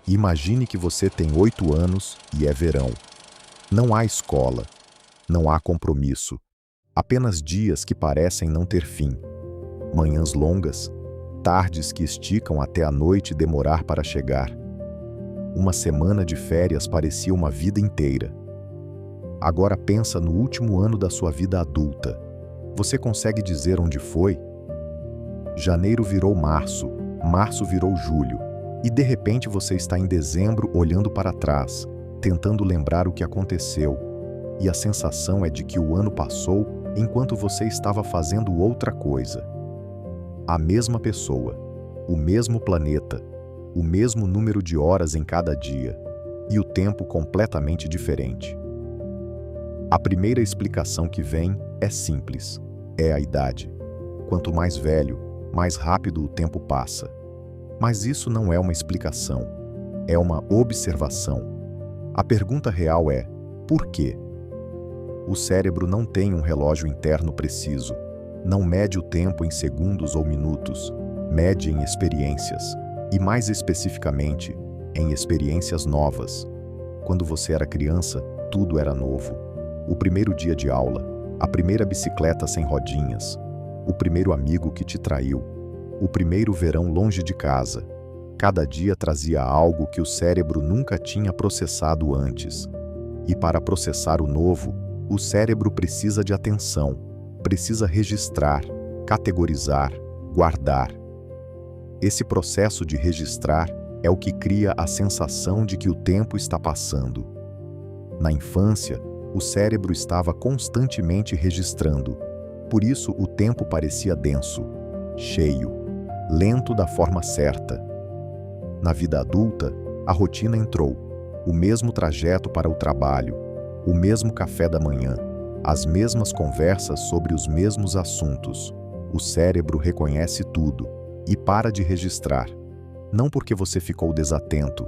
Imagine que você tem 8 anos e é verão. Não há escola, não há compromisso, apenas dias que parecem não ter fim. Manhãs longas, tardes que esticam até a noite demorar para chegar. Uma semana de férias parecia uma vida inteira. Agora pensa no último ano da sua vida adulta. Você consegue dizer onde foi? Janeiro virou março, março virou julho, e de repente você está em dezembro olhando para trás, tentando lembrar o que aconteceu, e a sensação é de que o ano passou enquanto você estava fazendo outra coisa. A mesma pessoa, o mesmo planeta, o mesmo número de horas em cada dia, e o tempo completamente diferente. A primeira explicação que vem é simples, é a idade. Quanto mais velho, mais rápido o tempo passa. Mas isso não é uma explicação, é uma observação. A pergunta real é: por quê? O cérebro não tem um relógio interno preciso, não mede o tempo em segundos ou minutos, mede em experiências, e mais especificamente, em experiências novas. Quando você era criança, tudo era novo. O primeiro dia de aula, a primeira bicicleta sem rodinhas, o primeiro amigo que te traiu, o primeiro verão longe de casa. Cada dia trazia algo que o cérebro nunca tinha processado antes. E para processar o novo, o cérebro precisa de atenção, precisa registrar, categorizar, guardar. Esse processo de registrar é o que cria a sensação de que o tempo está passando. Na infância, o cérebro estava constantemente registrando, por isso o tempo parecia denso, cheio, lento da forma certa. Na vida adulta, a rotina entrou, o mesmo trajeto para o trabalho, o mesmo café da manhã, as mesmas conversas sobre os mesmos assuntos. O cérebro reconhece tudo e para de registrar. Não porque você ficou desatento,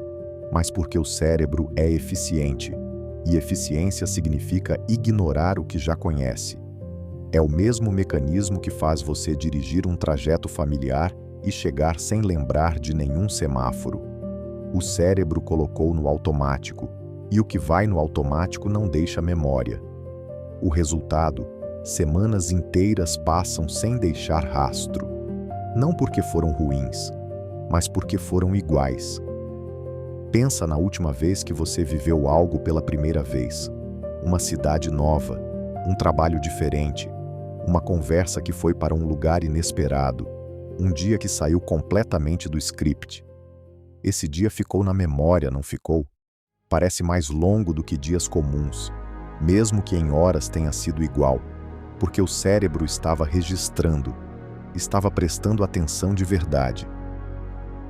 mas porque o cérebro é eficiente, e eficiência significa ignorar o que já conhece. É o mesmo mecanismo que faz você dirigir um trajeto familiar e chegar sem lembrar de nenhum semáforo. O cérebro colocou no automático, e o que vai no automático não deixa memória. O resultado, semanas inteiras passam sem deixar rastro. Não porque foram ruins, mas porque foram iguais. Pensa na última vez que você viveu algo pela primeira vez. Uma cidade nova, um trabalho diferente, uma conversa que foi para um lugar inesperado, um dia que saiu completamente do script. Esse dia ficou na memória, não ficou? Parece mais longo do que dias comuns, mesmo que em horas tenha sido igual, porque o cérebro estava registrando, estava prestando atenção de verdade.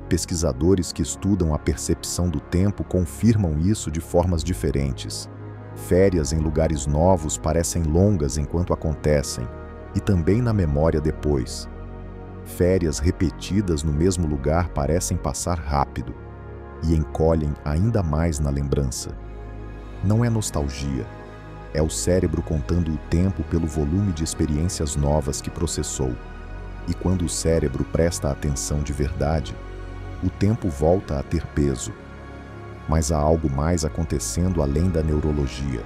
Pesquisadores que estudam a percepção do tempo confirmam isso de formas diferentes. Férias em lugares novos parecem longas enquanto acontecem, e também na memória depois. Férias repetidas no mesmo lugar parecem passar rápido e encolhem ainda mais na lembrança. Não é nostalgia, é o cérebro contando o tempo pelo volume de experiências novas que processou. E quando o cérebro presta atenção de verdade, o tempo volta a ter peso. Mas há algo mais acontecendo além da neurologia.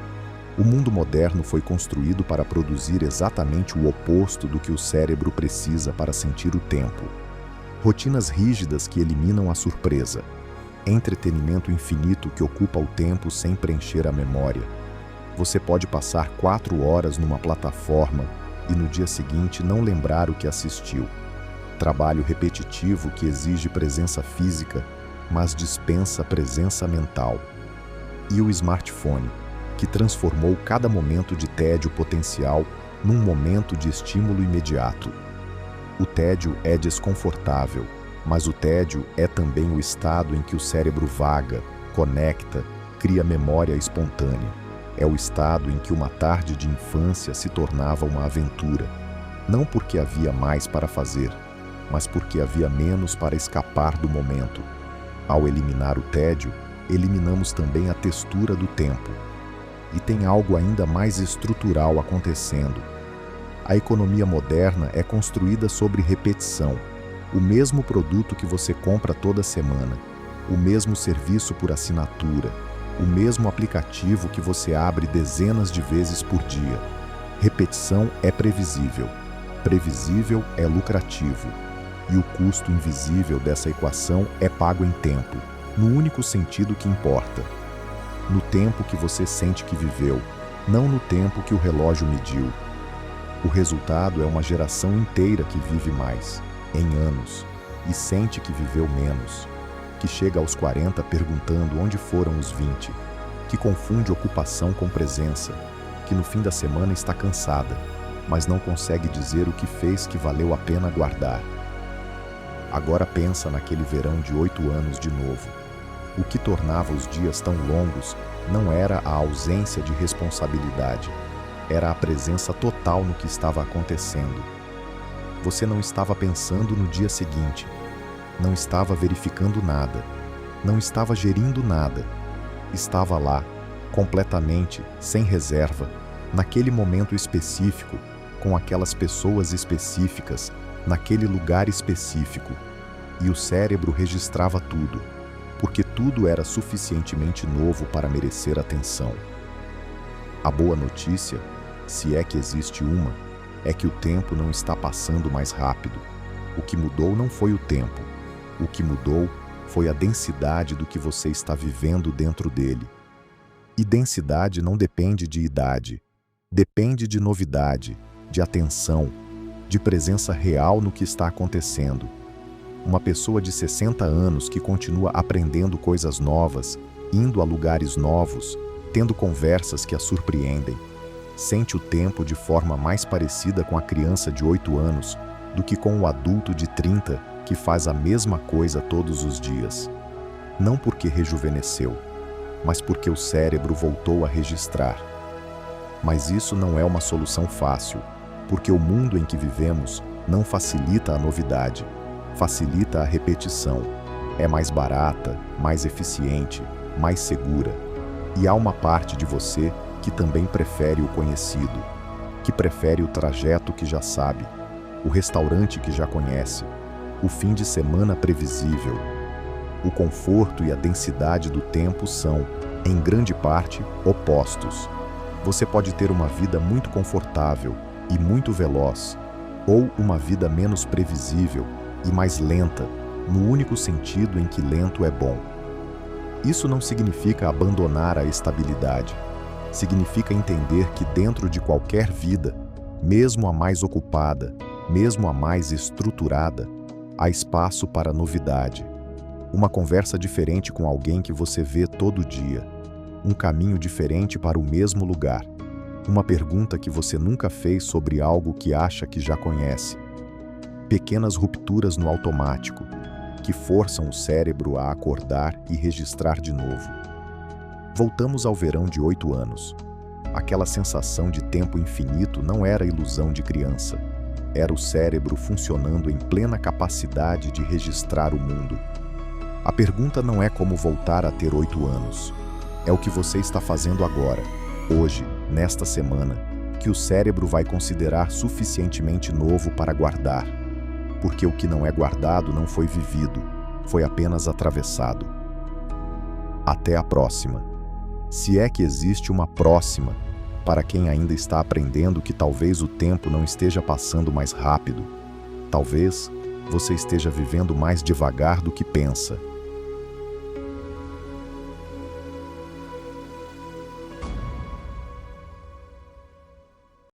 O mundo moderno foi construído para produzir exatamente o oposto do que o cérebro precisa para sentir o tempo. Rotinas rígidas que eliminam a surpresa. Entretenimento infinito que ocupa o tempo sem preencher a memória. Você pode passar 4 horas numa plataforma e no dia seguinte não lembrar o que assistiu. Trabalho repetitivo que exige presença física, mas dispensa presença mental. E o smartphone, que transformou cada momento de tédio potencial num momento de estímulo imediato. O tédio é desconfortável, mas o tédio é também o estado em que o cérebro vaga, conecta, cria memória espontânea. É o estado em que uma tarde de infância se tornava uma aventura, não porque havia mais para fazer, mas porque havia menos para escapar do momento. Ao eliminar o tédio, eliminamos também a textura do tempo. E tem algo ainda mais estrutural acontecendo. A economia moderna é construída sobre repetição, o mesmo produto que você compra toda semana, o mesmo serviço por assinatura, o mesmo aplicativo que você abre dezenas de vezes por dia. Repetição é previsível. Previsível é lucrativo. E o custo invisível dessa equação é pago em tempo, no único sentido que importa. No tempo que você sente que viveu, não no tempo que o relógio mediu. O resultado é uma geração inteira que vive mais, em anos, e sente que viveu menos, que chega aos 40 perguntando onde foram os 20, que confunde ocupação com presença, que no fim da semana está cansada, mas não consegue dizer o que fez que valeu a pena guardar. Agora pensa naquele verão de 8 anos de novo. O que tornava os dias tão longos não era a ausência de responsabilidade, era a presença total no que estava acontecendo. Você não estava pensando no dia seguinte, não estava verificando nada, não estava gerindo nada. Estava lá, completamente, sem reserva, naquele momento específico, com aquelas pessoas específicas, naquele lugar específico. E o cérebro registrava tudo, porque tudo era suficientemente novo para merecer atenção. A boa notícia, se é que existe uma, é que o tempo não está passando mais rápido. O que mudou não foi o tempo. O que mudou foi a densidade do que você está vivendo dentro dele. E densidade não depende de idade. Depende de novidade, de atenção, de presença real no que está acontecendo. Uma pessoa de 60 anos que continua aprendendo coisas novas, indo a lugares novos, tendo conversas que a surpreendem, sente o tempo de forma mais parecida com a criança de 8 anos do que com o adulto de 30 que faz a mesma coisa todos os dias. Não porque rejuvenesceu, mas porque o cérebro voltou a registrar. Mas isso não é uma solução fácil, porque o mundo em que vivemos não facilita a novidade, facilita a repetição. É mais barata, mais eficiente, mais segura. E há uma parte de você que também prefere o conhecido, que prefere o trajeto que já sabe, o restaurante que já conhece, o fim de semana previsível. O conforto e a densidade do tempo são, em grande parte, opostos. Você pode ter uma vida muito confortável e muito veloz, ou uma vida menos previsível e mais lenta, no único sentido em que lento é bom. Isso não significa abandonar a estabilidade. Significa entender que dentro de qualquer vida, mesmo a mais ocupada, mesmo a mais estruturada, há espaço para novidade. Uma conversa diferente com alguém que você vê todo dia. Um caminho diferente para o mesmo lugar. Uma pergunta que você nunca fez sobre algo que acha que já conhece. Pequenas rupturas no automático, que forçam o cérebro a acordar e registrar de novo. Voltamos ao verão de 8 anos. Aquela sensação de tempo infinito não era ilusão de criança. Era o cérebro funcionando em plena capacidade de registrar o mundo. A pergunta não é como voltar a ter 8 anos. É o que você está fazendo agora, hoje, nesta semana, que o cérebro vai considerar suficientemente novo para guardar. Porque o que não é guardado não foi vivido, foi apenas atravessado. Até a próxima. Se é que existe uma próxima, para quem ainda está aprendendo que talvez o tempo não esteja passando mais rápido, talvez você esteja vivendo mais devagar do que pensa.